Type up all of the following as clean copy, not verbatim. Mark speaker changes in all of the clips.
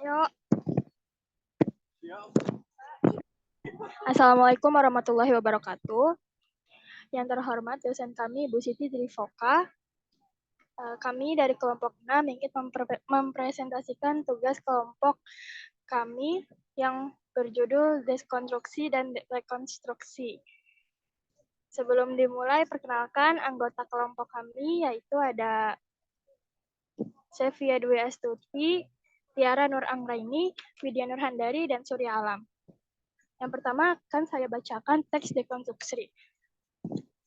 Speaker 1: Yuk. Assalamualaikum warahmatullahi wabarakatuh. Yang terhormat dosen kami, Ibu Siti Trivoka. Kami dari kelompok 6 ingin mempresentasikan tugas kelompok kami yang berjudul Deskonstruksi dan Rekonstruksi. Sebelum dimulai, perkenalkan anggota kelompok kami, yaitu ada Sevia Dwi Astuti, Tiara Nur Anggraini, Widya Nur Handari, dan Surya Alam. Yang pertama akan saya bacakan teks dekonstruksi.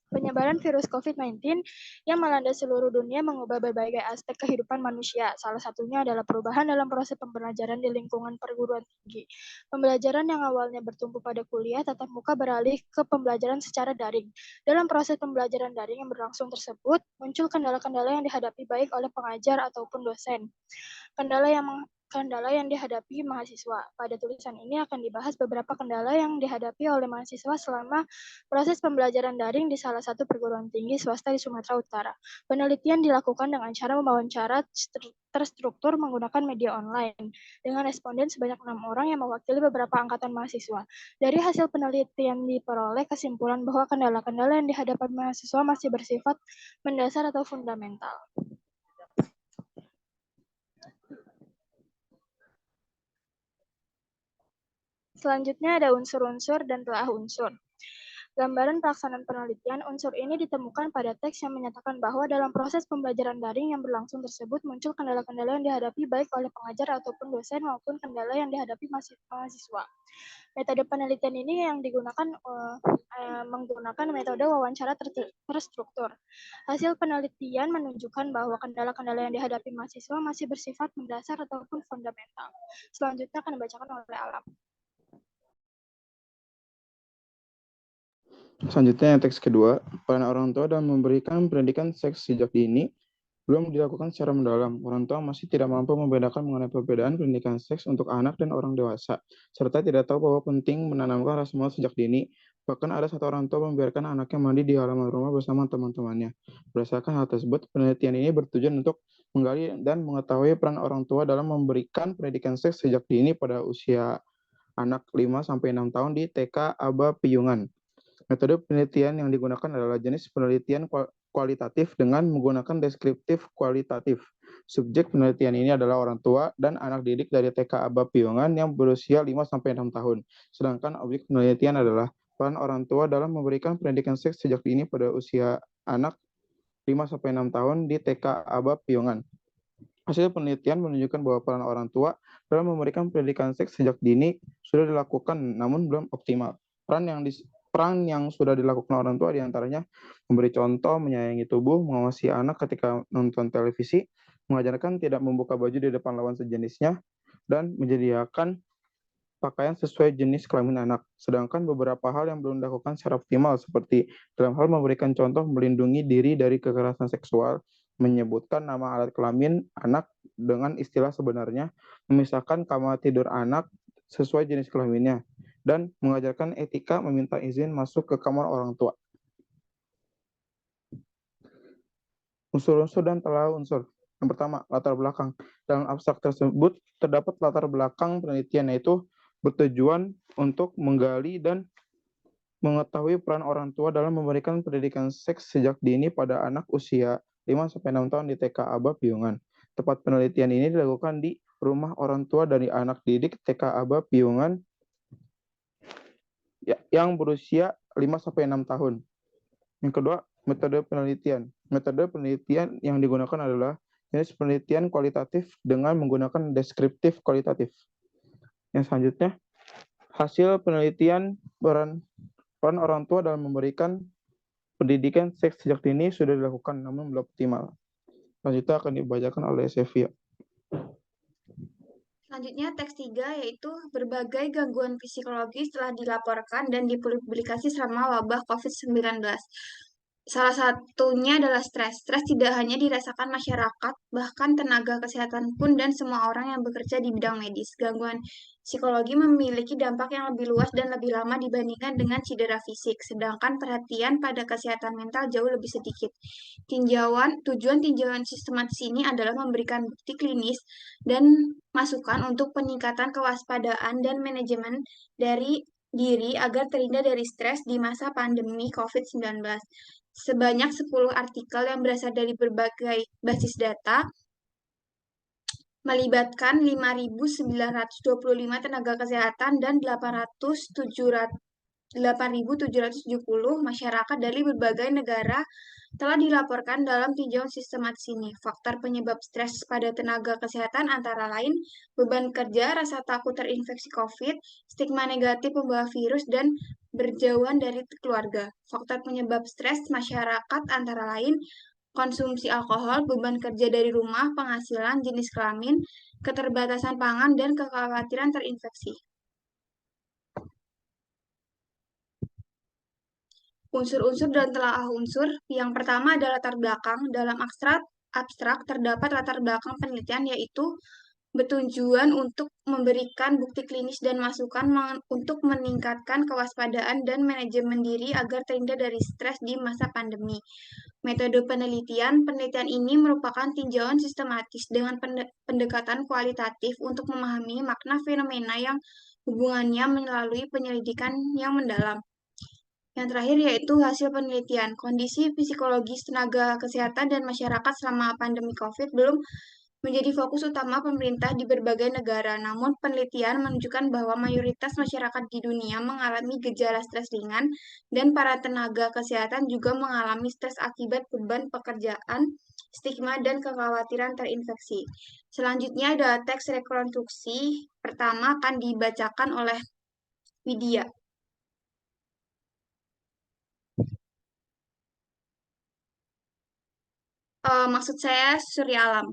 Speaker 1: Penyebaran virus COVID-19 yang melanda seluruh dunia mengubah berbagai aspek kehidupan manusia. Salah satunya adalah perubahan dalam proses pembelajaran di lingkungan perguruan tinggi. Pembelajaran yang awalnya bertumpu pada kuliah tatap muka beralih ke pembelajaran secara daring. Dalam proses pembelajaran daring yang berlangsung tersebut, muncul kendala-kendala yang dihadapi baik oleh pengajar ataupun dosen. Kendala yang dihadapi mahasiswa. Pada tulisan ini akan dibahas beberapa kendala yang dihadapi oleh mahasiswa selama proses pembelajaran daring di salah satu perguruan tinggi swasta di Sumatera Utara. Penelitian dilakukan dengan cara mewawancara terstruktur menggunakan media online dengan responden sebanyak 6 orang yang mewakili beberapa angkatan mahasiswa. Dari hasil penelitian diperoleh kesimpulan bahwa kendala-kendala yang dihadapi mahasiswa masih bersifat mendasar atau fundamental. Selanjutnya ada unsur-unsur dan telah unsur. Gambaran pelaksanaan penelitian, unsur ini ditemukan pada teks yang menyatakan bahwa dalam proses pembelajaran daring yang berlangsung tersebut muncul kendala-kendala yang dihadapi baik oleh pengajar ataupun dosen maupun kendala yang dihadapi mahasiswa. Metode penelitian ini yang digunakan menggunakan metode wawancara terstruktur. Hasil penelitian menunjukkan bahwa kendala-kendala yang dihadapi mahasiswa masih bersifat mendasar ataupun fundamental. Selanjutnya akan dibacakan oleh Alam.
Speaker 2: Selanjutnya yang teks kedua, peran orang tua dalam memberikan pendidikan seks sejak dini belum dilakukan secara mendalam. Orang tua masih tidak mampu membedakan mengenai perbedaan pendidikan seks untuk anak dan orang dewasa, serta tidak tahu bahwa penting menanamkan rasa malu sejak dini. Bahkan ada satu orang tua membiarkan anaknya mandi di halaman rumah bersama teman-temannya. Berdasarkan hal tersebut, penelitian ini bertujuan untuk menggali dan mengetahui peran orang tua dalam memberikan pendidikan seks sejak dini pada usia anak 5-6 tahun di TK Aba Piyungan. Metode penelitian yang digunakan adalah jenis penelitian kualitatif dengan menggunakan deskriptif kualitatif. Subjek penelitian ini adalah orang tua dan anak didik dari TK Aba Piyungan yang berusia 5-6 tahun. Sedangkan objek penelitian adalah peran orang tua dalam memberikan pendidikan seks sejak dini pada usia anak 5-6 tahun di TK Aba Piyungan. Hasil penelitian menunjukkan bahwa peran orang tua dalam memberikan pendidikan seks sejak dini sudah dilakukan namun belum optimal. Peran yang sudah dilakukan orang tua diantaranya memberi contoh, menyayangi tubuh, mengawasi anak ketika nonton televisi, mengajarkan tidak membuka baju di depan lawan sejenisnya, dan menyediakan pakaian sesuai jenis kelamin anak. Sedangkan beberapa hal yang belum dilakukan secara optimal seperti dalam hal memberikan contoh melindungi diri dari kekerasan seksual, menyebutkan nama alat kelamin anak dengan istilah sebenarnya, memisahkan kamar tidur anak sesuai jenis kelaminnya, dan mengajarkan etika meminta izin masuk ke kamar orang tua. Unsur-unsur dan telah unsur. Yang pertama, latar belakang. Dalam abstrak tersebut terdapat latar belakang penelitian, yaitu bertujuan untuk menggali dan mengetahui peran orang tua dalam memberikan pendidikan seks sejak dini pada anak usia 5-6 tahun di TK Aba Piyungan. Tempat penelitian ini dilakukan di rumah orang tua dari anak didik TK Aba Piyungan yang berusia 5-6 tahun. Yang kedua, metode penelitian. Metode penelitian yang digunakan adalah jenis penelitian kualitatif dengan menggunakan deskriptif kualitatif. Yang selanjutnya, hasil penelitian peran orang tua dalam memberikan pendidikan seks sejak dini sudah dilakukan namun belum optimal. Selanjutnya akan dibacakan oleh Sevia.
Speaker 3: Selanjutnya teks 3 yaitu berbagai gangguan psikologis telah dilaporkan dan dipublikasi selama wabah COVID-19. Salah satunya adalah stres. Stres tidak hanya dirasakan masyarakat, bahkan tenaga kesehatan pun dan semua orang yang bekerja di bidang medis. Gangguan psikologi memiliki dampak yang lebih luas dan lebih lama dibandingkan dengan cedera fisik, sedangkan perhatian pada kesehatan mental jauh lebih sedikit. Tujuan tinjauan sistematis ini adalah memberikan bukti klinis dan masukan untuk peningkatan kewaspadaan dan manajemen dari diri agar terhindar dari stres di masa pandemi COVID-19. Sebanyak 10 artikel yang berasal dari berbagai basis data melibatkan 5.925 tenaga kesehatan dan 8.770 masyarakat dari berbagai negara telah dilaporkan dalam tinjauan sistematis ini. Faktor penyebab stres pada tenaga kesehatan antara lain beban kerja, rasa takut terinfeksi COVID, stigma negatif pembawa virus, dan berjauhan dari keluarga. Faktor penyebab stres masyarakat antara lain konsumsi alkohol, beban kerja dari rumah, penghasilan, jenis kelamin, keterbatasan pangan, dan kekhawatiran terinfeksi. Unsur-unsur dan telaah unsur. Yang pertama adalah latar belakang. Dalam abstrak terdapat latar belakang penelitian, yaitu bertujuan untuk memberikan bukti klinis dan masukan untuk meningkatkan kewaspadaan dan manajemen diri agar terhindar dari stres di masa pandemi. Metode penelitian ini merupakan tinjauan sistematis dengan pendekatan kualitatif untuk memahami makna fenomena yang hubungannya melalui penyelidikan yang mendalam. Yang terakhir yaitu hasil penelitian. Kondisi psikologis tenaga kesehatan dan masyarakat selama pandemi COVID belum menjadi fokus utama pemerintah di berbagai negara. Namun penelitian menunjukkan bahwa mayoritas masyarakat di dunia mengalami gejala stres ringan dan para tenaga kesehatan juga mengalami stres akibat beban pekerjaan, stigma, dan kekhawatiran terinfeksi. Selanjutnya ada teks rekonstruksi. Pertama akan dibacakan oleh Widya. Maksud saya Surya Alam.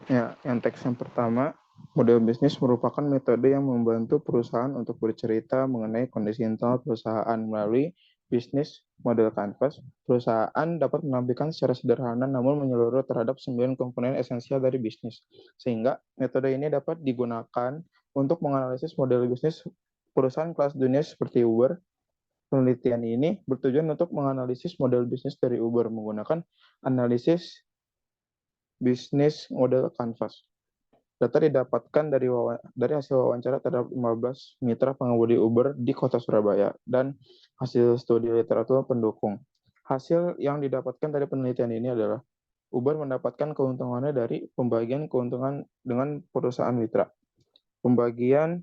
Speaker 2: Ya, yang teks yang pertama, model bisnis merupakan metode yang membantu perusahaan untuk bercerita mengenai kondisi internal perusahaan melalui bisnis model kanvas. Perusahaan dapat menampilkan secara sederhana namun menyeluruh terhadap 9 komponen esensial dari bisnis. Sehingga metode ini dapat digunakan untuk menganalisis model bisnis perusahaan kelas dunia seperti Uber. Penelitian ini bertujuan untuk menganalisis model bisnis dari Uber menggunakan analisis bisnis model kanvas. Data didapatkan dari hasil wawancara terhadap 15 mitra pengemudi Uber di kota Surabaya dan hasil studi literatur pendukung. Hasil yang didapatkan dari penelitian ini adalah Uber mendapatkan keuntungannya dari pembagian keuntungan dengan perusahaan mitra, pembagian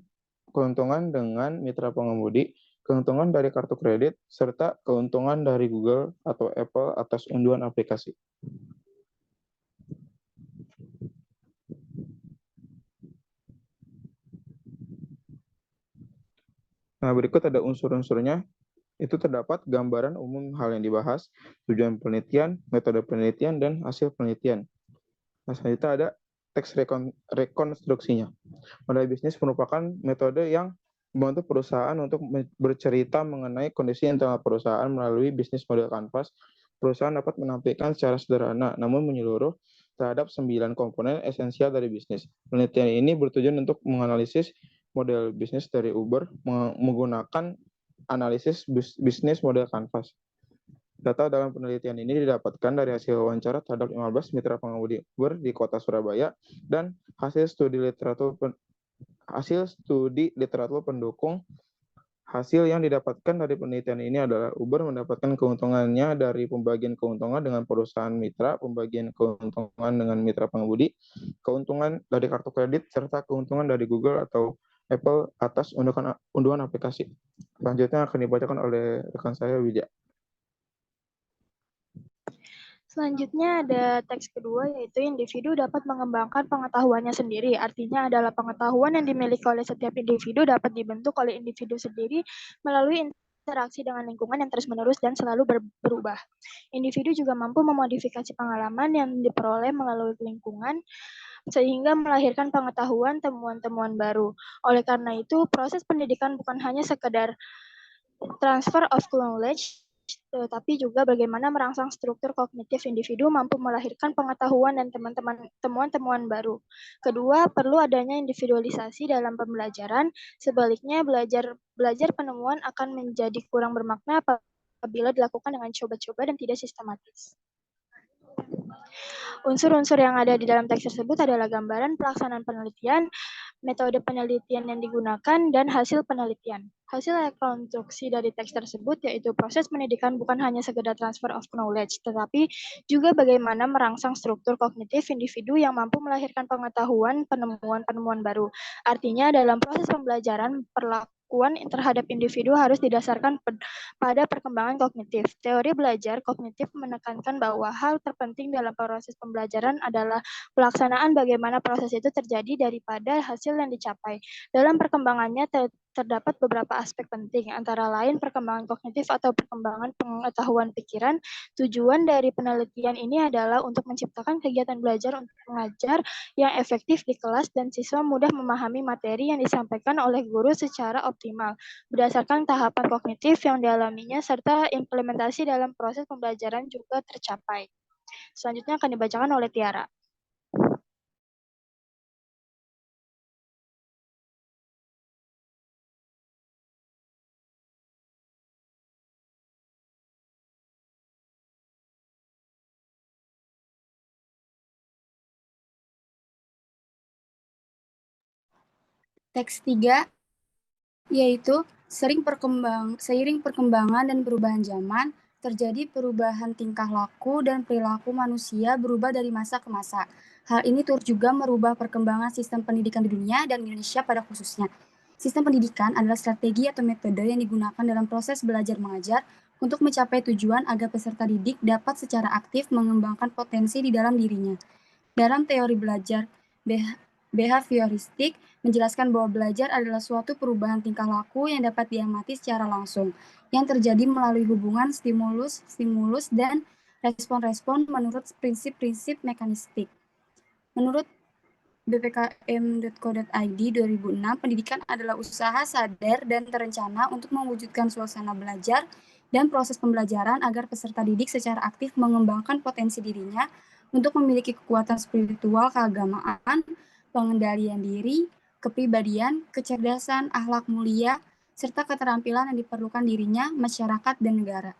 Speaker 2: keuntungan dengan mitra pengemudi, keuntungan dari kartu kredit, serta keuntungan dari Google atau Apple atas unduhan aplikasi. Nah, berikut ada unsur-unsurnya. Itu terdapat gambaran umum hal yang dibahas, tujuan penelitian, metode penelitian, dan hasil penelitian. Nah, selanjutnya ada teks rekonstruksinya. Model bisnis merupakan metode yang membantu perusahaan untuk bercerita mengenai kondisi internal perusahaan melalui bisnis model kanvas. Perusahaan dapat menampilkan secara sederhana, namun menyeluruh terhadap 9 komponen esensial dari bisnis. Penelitian ini bertujuan untuk menganalisis model bisnis dari Uber menggunakan analisis bisnis model kanvas. Data dalam penelitian ini didapatkan dari hasil wawancara terhadap 15 mitra pengemudi Uber di kota Surabaya dan hasil studi literatur pendukung. Hasil yang didapatkan dari penelitian ini adalah Uber mendapatkan keuntungannya dari pembagian keuntungan dengan perusahaan mitra, pembagian keuntungan dengan mitra pengemudi, keuntungan dari kartu kredit, serta keuntungan dari Google atau Apple atas unduhan aplikasi. Selanjutnya akan dibacakan oleh rekan saya, Widya.
Speaker 1: Selanjutnya ada teks kedua, yaitu individu dapat mengembangkan pengetahuannya sendiri. Artinya adalah pengetahuan yang dimiliki oleh setiap individu dapat dibentuk oleh individu sendiri melalui interaksi dengan lingkungan yang terus-menerus dan selalu berubah. Individu juga mampu memodifikasi pengalaman yang diperoleh melalui lingkungan sehingga melahirkan pengetahuan, temuan-temuan baru. Oleh karena itu, proses pendidikan bukan hanya sekedar transfer of knowledge, tetapi juga bagaimana merangsang struktur kognitif individu mampu melahirkan pengetahuan dan temuan-temuan baru. Kedua, perlu adanya individualisasi dalam pembelajaran. Sebaliknya, belajar penemuan akan menjadi kurang bermakna apabila dilakukan dengan coba-coba dan tidak sistematis. Unsur-unsur yang ada di dalam teks tersebut adalah gambaran pelaksanaan penelitian, metode penelitian yang digunakan, dan hasil penelitian. Hasil rekonstruksi dari teks tersebut yaitu proses pendidikan bukan hanya sekedar transfer of knowledge, tetapi juga bagaimana merangsang struktur kognitif individu yang mampu melahirkan pengetahuan, penemuan-penemuan baru. Artinya dalam proses pembelajaran, perlakuan terhadap individu harus didasarkan pada perkembangan kognitif. Teori belajar kognitif menekankan bahwa hal terpenting dalam proses pembelajaran adalah pelaksanaan bagaimana proses itu terjadi daripada hasil yang dicapai. Dalam perkembangannya terdapat beberapa aspek penting, antara lain perkembangan kognitif atau perkembangan pengetahuan pikiran. Tujuan dari penelitian ini adalah untuk menciptakan kegiatan belajar untuk mengajar yang efektif di kelas dan siswa mudah memahami materi yang disampaikan oleh guru secara optimal, berdasarkan tahapan kognitif yang dialaminya serta implementasi dalam proses pembelajaran juga tercapai. Selanjutnya akan dibacakan oleh Tiara.
Speaker 4: Teks 3 yaitu seiring perkembangan dan perubahan zaman, terjadi perubahan tingkah laku dan perilaku manusia berubah dari masa ke masa. Hal ini turut juga merubah perkembangan sistem pendidikan di dunia dan Indonesia pada khususnya. Sistem pendidikan adalah strategi atau metode yang digunakan dalam proses belajar mengajar untuk mencapai tujuan agar peserta didik dapat secara aktif mengembangkan potensi di dalam dirinya. Dalam teori belajar behavioristik menjelaskan bahwa belajar adalah suatu perubahan tingkah laku yang dapat diamati secara langsung, yang terjadi melalui hubungan stimulus dan respon-respon menurut prinsip-prinsip mekanistik. Menurut bpkm.co.id 2006, pendidikan adalah usaha sadar dan terencana untuk mewujudkan suasana belajar dan proses pembelajaran agar peserta didik secara aktif mengembangkan potensi dirinya untuk memiliki kekuatan spiritual, keagamaan, pengendalian diri, kepribadian, kecerdasan, akhlak mulia, serta keterampilan yang diperlukan dirinya, masyarakat, dan negara.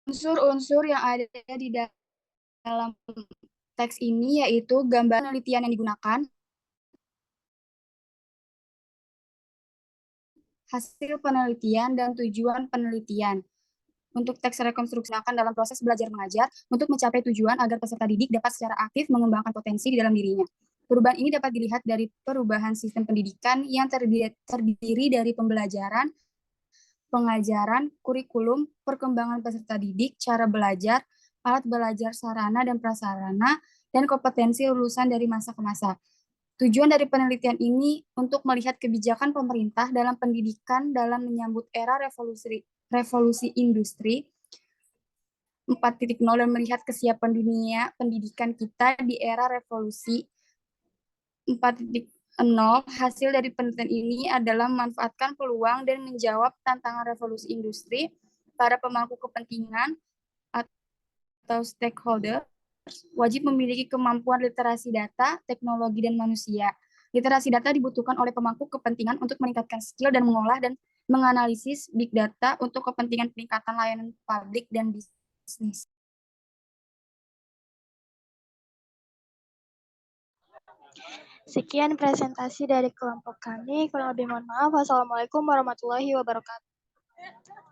Speaker 4: Unsur-unsur yang ada di dalam teks ini yaitu gambar penelitian yang digunakan, hasil penelitian, dan tujuan penelitian. Untuk teks rekonstruksi akan dalam proses belajar mengajar untuk mencapai tujuan agar peserta didik dapat secara aktif mengembangkan potensi di dalam dirinya. Perubahan ini dapat dilihat dari perubahan sistem pendidikan yang terdiri dari pembelajaran, pengajaran, kurikulum, perkembangan peserta didik, cara belajar, alat belajar sarana dan prasarana, dan kompetensi lulusan dari masa ke masa. Tujuan dari penelitian ini untuk melihat kebijakan pemerintah dalam pendidikan dalam menyambut era revolusi industri 4.0 dan melihat kesiapan dunia pendidikan kita di era revolusi 4.0. Hasil dari penelitian ini adalah memanfaatkan peluang dan menjawab tantangan revolusi industri. Para pemangku kepentingan atau stakeholder wajib memiliki kemampuan literasi data, teknologi, dan manusia. Literasi data dibutuhkan oleh pemangku kepentingan untuk meningkatkan skill dan mengolah dan menganalisis big data untuk kepentingan peningkatan layanan publik dan bisnis.
Speaker 1: Sekian presentasi dari kelompok kami. Kurang lebih mohon maaf. Wassalamualaikum warahmatullahi wabarakatuh.